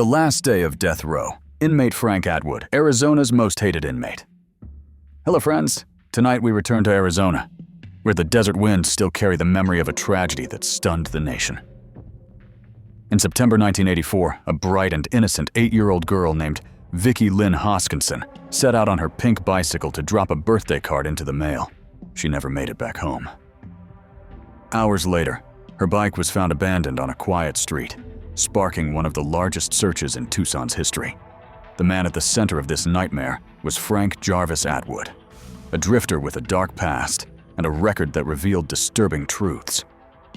The last day of death row. Inmate Frank Atwood, Arizona's most hated inmate. Hello friends, tonight we return to Arizona, where the desert winds still carry the memory of a tragedy that stunned the nation. In September 1984, a bright and innocent 8-year-old girl named Vicki Lynne Hoskinson set out on her pink bicycle to drop a birthday card into the mail. She never made it back home. Hours later, her bike was found abandoned on a quiet street, sparking one of the largest searches in Tucson's history. The man at the center of this nightmare was Frank Jarvis Atwood, a drifter with a dark past and a record that revealed disturbing truths.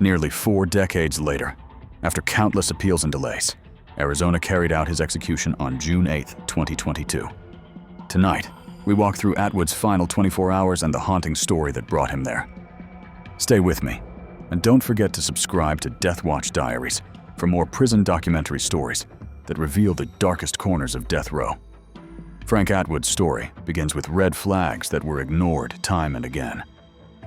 Nearly 4 decades later, after countless appeals and delays, Arizona carried out his execution on June 8, 2022. Tonight, we walk through Atwood's final 24 hours and the haunting story that brought him there. Stay with me, and don't forget to subscribe to Deathwatch Diaries for more prison documentary stories that reveal the darkest corners of death row. Frank Atwood's story begins with red flags that were ignored time and again.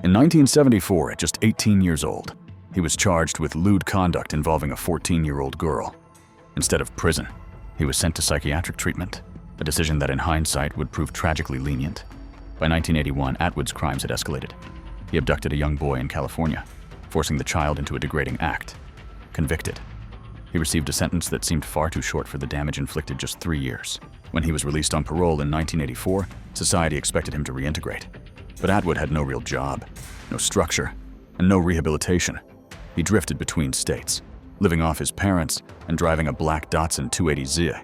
In 1974, at just 18 years old, he was charged with lewd conduct involving a 14-year-old girl. Instead of prison, he was sent to psychiatric treatment, a decision that in hindsight would prove tragically lenient. By 1981, Atwood's crimes had escalated. He abducted a young boy in California, forcing the child into a degrading act. Convicted, he received a sentence that seemed far too short for the damage inflicted, just 3 years. When he was released on parole in 1984, society expected him to reintegrate. But Atwood had no real job, no structure, and no rehabilitation. He drifted between states, living off his parents and driving a black Datsun 280Z.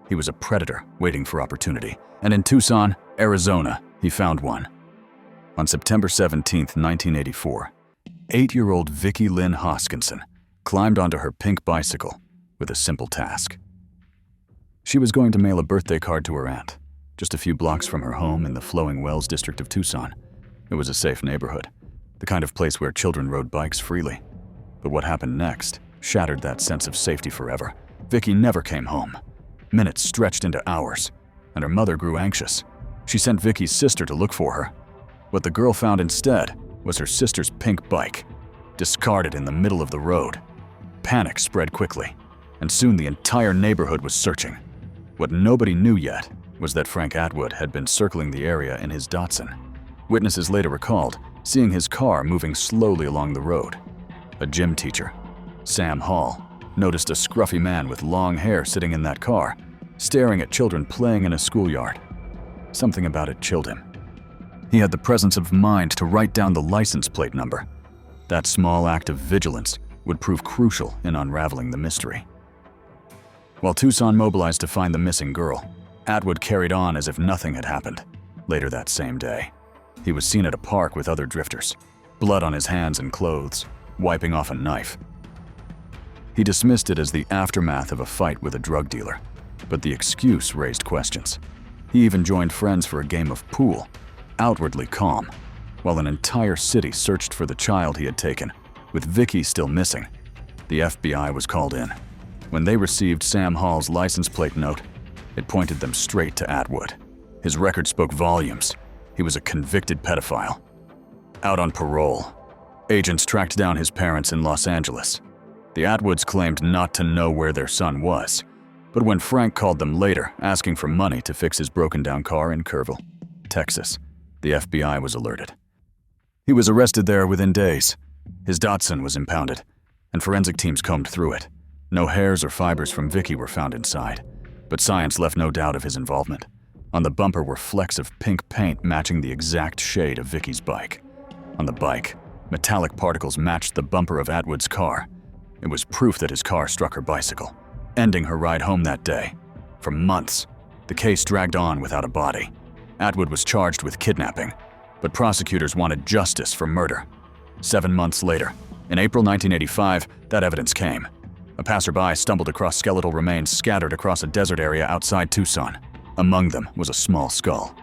He was a predator waiting for opportunity, and in Tucson, Arizona, he found one. On September 17, 1984, 8-year-old Vicki Lynne Hoskinson climbed onto her pink bicycle with a simple task. She was going to mail a birthday card to her aunt, just a few blocks from her home in the Flowing Wells district of Tucson. It was a safe neighborhood, the kind of place where children rode bikes freely. But what happened next shattered that sense of safety forever. Vicki never came home. Minutes stretched into hours, and her mother grew anxious. She sent Vicki's sister to look for her. What the girl found instead was her sister's pink bike, discarded in the middle of the road. Panic spread quickly, and soon the entire neighborhood was searching. What nobody knew yet was that Frank Atwood had been circling the area in his Datsun. Witnesses later recalled seeing his car moving slowly along the road. A gym teacher, Sam Hall, noticed a scruffy man with long hair sitting in that car, staring at children playing in a schoolyard. Something about it chilled him. He had the presence of mind to write down the license plate number. That small act of vigilance would prove crucial in unraveling the mystery. While Tucson mobilized to find the missing girl, Atwood carried on as if nothing had happened. Later that same day, he was seen at a park with other drifters, blood on his hands and clothes, wiping off a knife. He dismissed it as the aftermath of a fight with a drug dealer, but the excuse raised questions. He even joined friends for a game of pool, outwardly calm, while an entire city searched for the child he had taken. With Vicki still missing, the FBI was called in. When they received Sam Hall's license plate note, it pointed them straight to Atwood. His record spoke volumes. He was a convicted pedophile. Out on parole, agents tracked down his parents in Los Angeles. The Atwoods claimed not to know where their son was, but when Frank called them later asking for money to fix his broken-down car in Kerrville, Texas, the FBI was alerted. He was arrested there within days. His Datsun was impounded, and forensic teams combed through it. No hairs or fibers from Vicki were found inside, but science left no doubt of his involvement. On the bumper were flecks of pink paint matching the exact shade of Vicki's bike. On the bike, metallic particles matched the bumper of Atwood's car. It was proof that his car struck her bicycle, ending her ride home that day. For months, the case dragged on without a body. Atwood was charged with kidnapping, but prosecutors wanted justice for murder. 7 months later, in April 1985, that evidence came. A passerby stumbled across skeletal remains scattered across a desert area outside Tucson. Among them was a small skull.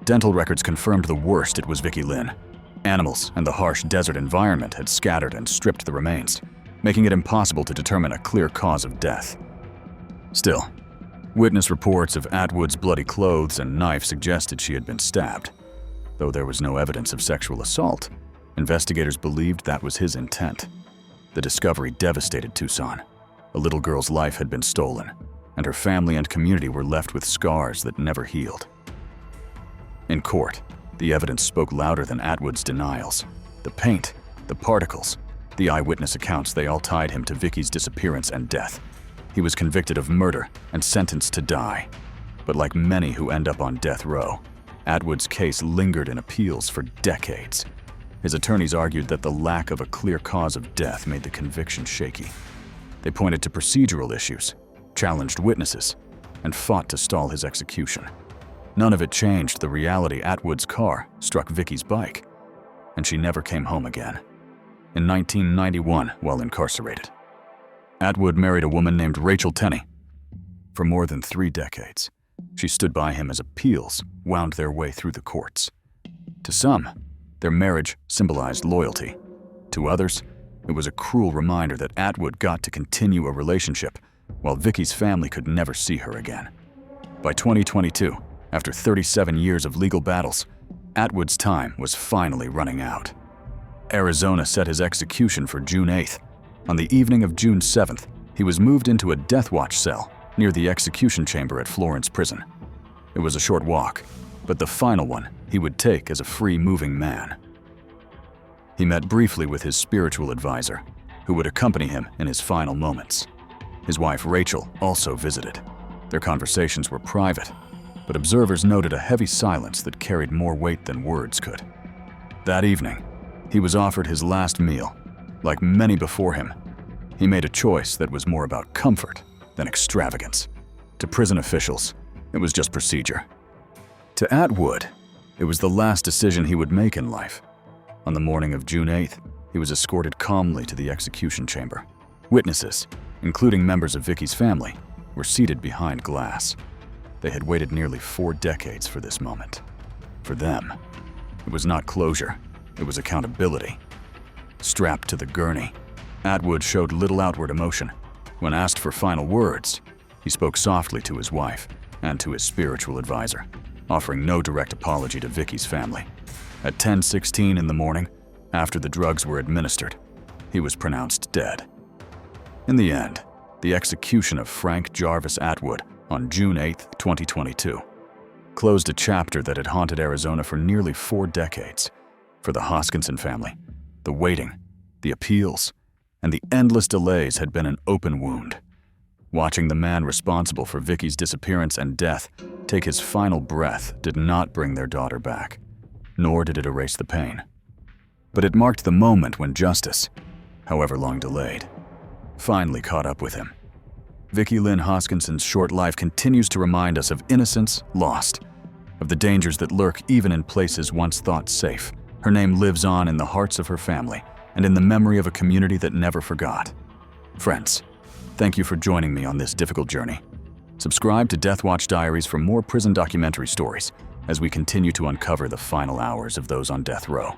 Dental records confirmed the worst. It was Vicki Lynne. Animals and the harsh desert environment had scattered and stripped the remains, making it impossible to determine a clear cause of death. Still, witness reports of Atwood's bloody clothes and knife suggested she had been stabbed. Though there was no evidence of sexual assault, investigators believed that was his intent. The discovery devastated Tucson. A little girl's life had been stolen, and her family and community were left with scars that never healed. In court, the evidence spoke louder than Atwood's denials. The paint, the particles, the eyewitness accounts, they all tied him to Vicki's disappearance and death. He was convicted of murder and sentenced to die. But like many who end up on death row, Atwood's case lingered in appeals for decades. His attorneys argued that the lack of a clear cause of death made the conviction shaky. They pointed to procedural issues, challenged witnesses, and fought to stall his execution. None of it changed the reality Atwood's car struck Vicki's bike, and she never came home again. In 1991, while incarcerated, Atwood married a woman named Rachel Tenney. For more than 3 decades, she stood by him as appeals wound their way through the courts. To some, their marriage symbolized loyalty. To others, it was a cruel reminder that Atwood got to continue a relationship while Vicki's family could never see her again. By 2022, after 37 years of legal battles, Atwood's time was finally running out. Arizona set his execution for June 8th. On the evening of June 7th, he was moved into a Deathwatch cell near the execution chamber at Florence Prison. It was a short walk, but the final one he would take as a free moving man. He met briefly with his spiritual advisor, who would accompany him in his final moments. His wife Rachel also visited. Their conversations were private, but observers noted a heavy silence that carried more weight than words could. That evening, he was offered his last meal. Like many before him, he made a choice that was more about comfort than extravagance. To prison officials, it was just procedure. To Atwood, it was the last decision he would make in life. On the morning of June 8th, he was escorted calmly to the execution chamber. Witnesses, including members of Vicki's family, were seated behind glass. They had waited nearly 4 decades for this moment. For them, it was not closure, it was accountability. Strapped to the gurney, Atwood showed little outward emotion. When asked for final words, he spoke softly to his wife and to his spiritual advisor, offering no direct apology to Vicki's family. At 10:16 in the morning, after the drugs were administered, he was pronounced dead. In the end, the execution of Frank Jarvis Atwood on June 8, 2022, closed a chapter that had haunted Arizona for nearly 4 decades. For the Hoskinson family, the waiting, the appeals, and the endless delays had been an open wound. Watching the man responsible for Vicki's disappearance and death take his final breath did not bring their daughter back, nor did it erase the pain. But it marked the moment when justice, however long delayed, finally caught up with him. Vicki Lynne Hoskinson's short life continues to remind us of innocence lost, of the dangers that lurk even in places once thought safe. Her name lives on in the hearts of her family and in the memory of a community that never forgot. Friends, thank you for joining me on this difficult journey. Subscribe to Deathwatch Diaries for more prison documentary stories as we continue to uncover the final hours of those on death row.